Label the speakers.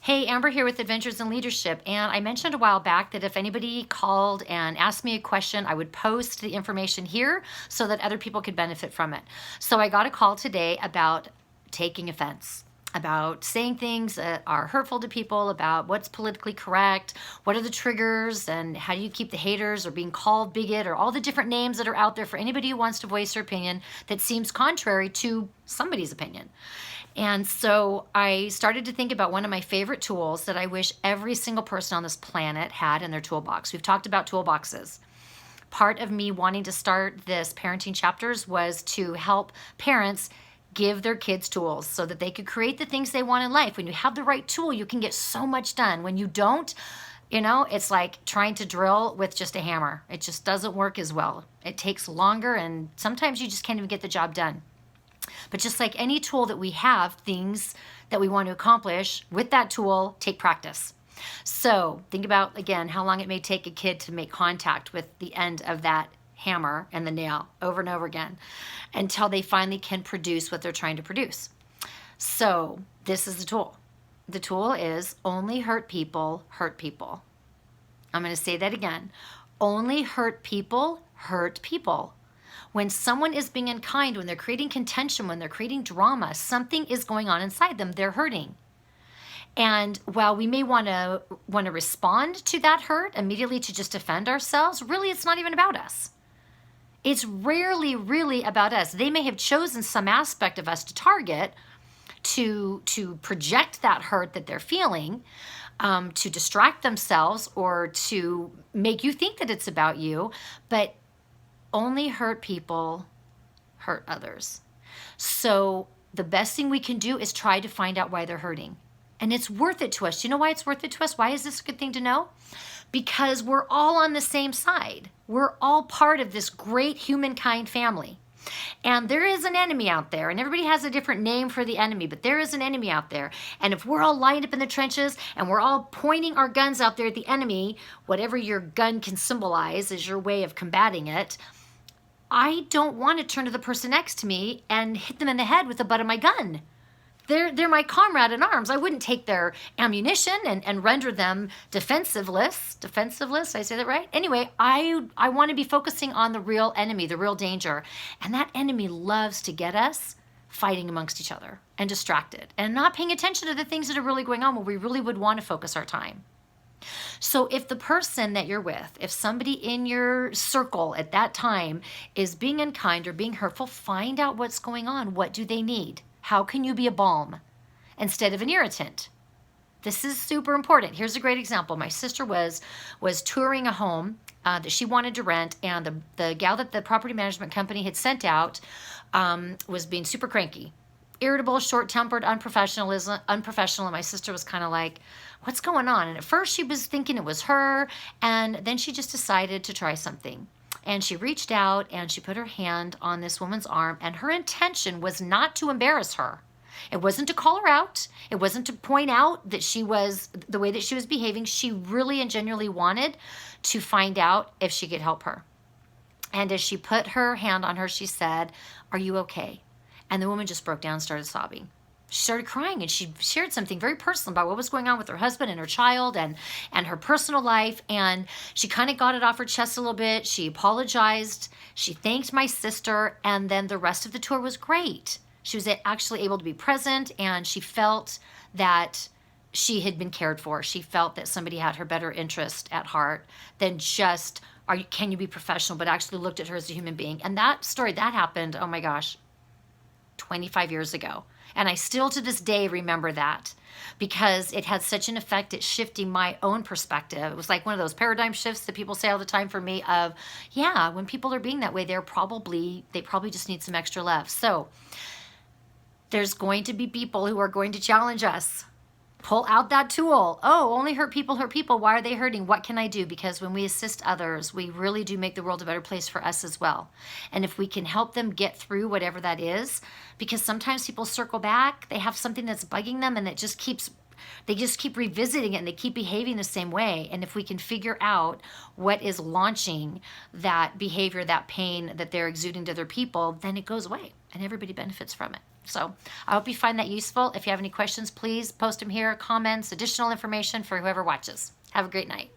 Speaker 1: Hey, Amber here with Adventures in Leadership. And I mentioned a while back that if anybody called and asked me a question, I would post the information here so that other people could benefit from it. So I got a call today about taking offense, about saying things that are hurtful to people, about what's politically correct, what are the triggers, and how do you keep the haters or being called bigot or all the different names that are out there for anybody who wants to voice their opinion that seems contrary to somebody's opinion. And so I started to think about one of my favorite tools that I wish every single person on this planet had in their toolbox. We've talked about toolboxes. Part of me wanting to start this parenting chapters was to help parents give their kids tools so that they could create the things they want in life. When you have the right tool, you can get so much done. When you don't, it's like trying to drill with just a hammer. It just doesn't work as well. It takes longer, and sometimes you just can't even get the job done. But just like any tool that we have, things that we want to accomplish with that tool take practice. So think about, again, how long it may take a kid to make contact with the end of that hammer and the nail over and over again until they finally can produce what they're trying to produce. So this is the tool. The tool is only hurt people hurt people. I'm going to say that again. Only hurt people hurt people. When someone is being unkind, when they're creating contention, when they're creating drama, something is going on inside them. They're hurting. And while we may want to respond to that hurt immediately to just defend ourselves, really it's not even about us. It's rarely really about us. They may have chosen some aspect of us to target, to project that hurt that they're feeling, to distract themselves or to make you think that it's about you, but only hurt people hurt others. So the best thing we can do is try to find out why they're hurting. And it's worth it to us. You know why it's worth it to us? Why is this a good thing to know? Because we're all on the same side. We're all part of this great humankind family. And there is an enemy out there, and everybody has a different name for the enemy, but there is an enemy out there. And if we're all lined up in the trenches and we're all pointing our guns out there at the enemy, whatever your gun can symbolize is your way of combating it, I don't want to turn to the person next to me and hit them in the head with the butt of my gun. They're my comrade in arms. I wouldn't take their ammunition and render them defensiveless. Defensiveless, I say that right? Anyway, I want to be focusing on the real enemy, the real danger. And that enemy loves to get us fighting amongst each other and distracted and not paying attention to the things that are really going on where we really would want to focus our time. So if the person that you're with, if somebody in your circle at that time is being unkind or being hurtful, find out what's going on. What do they need? How can you be a balm instead of an irritant? This is super important. Here's a great example. My sister was touring a home that she wanted to rent, and the gal that the property management company had sent out was being super cranky. Irritable, short-tempered, unprofessional, and my sister was kind of like, what's going on? And at first she was thinking it was her, and then she just decided to try something. And she reached out and she put her hand on this woman's arm, and her intention was not to embarrass her. It wasn't to call her out. It wasn't to point out that she was the way that she was behaving. She really and genuinely wanted to find out if she could help her. And as she put her hand on her, she said, "Are you okay?" And the woman just broke down and started sobbing. She started crying, and she shared something very personal about what was going on with her husband and her child and her personal life. And she kind of got it off her chest a little bit. She apologized. She thanked my sister. And then the rest of the tour was great. She was actually able to be present, and she felt that she had been cared for. She felt that somebody had her better interest at heart than just, can you be professional, but actually looked at her as a human being. And that story, that happened, oh my gosh, 25 years ago. And I still to this day remember that because it had such an effect at shifting my own perspective. It was like one of those paradigm shifts that people say all the time for me of, yeah, when people are being that way, they probably just need some extra love. So there's going to be people who are going to challenge us. Pull out that tool. Oh, only hurt people hurt people. Why are they hurting? What can I do? Because when we assist others, we really do make the world a better place for us as well. And if we can help them get through whatever that is, because sometimes people circle back, they have something that's bugging them, and they just keep revisiting it, and they keep behaving the same way. And if we can figure out what is launching that behavior, that pain that they're exuding to other people, then it goes away and everybody benefits from it. So I hope you find that useful. If you have any questions, please post them here, comments, additional information for whoever watches. Have a great night.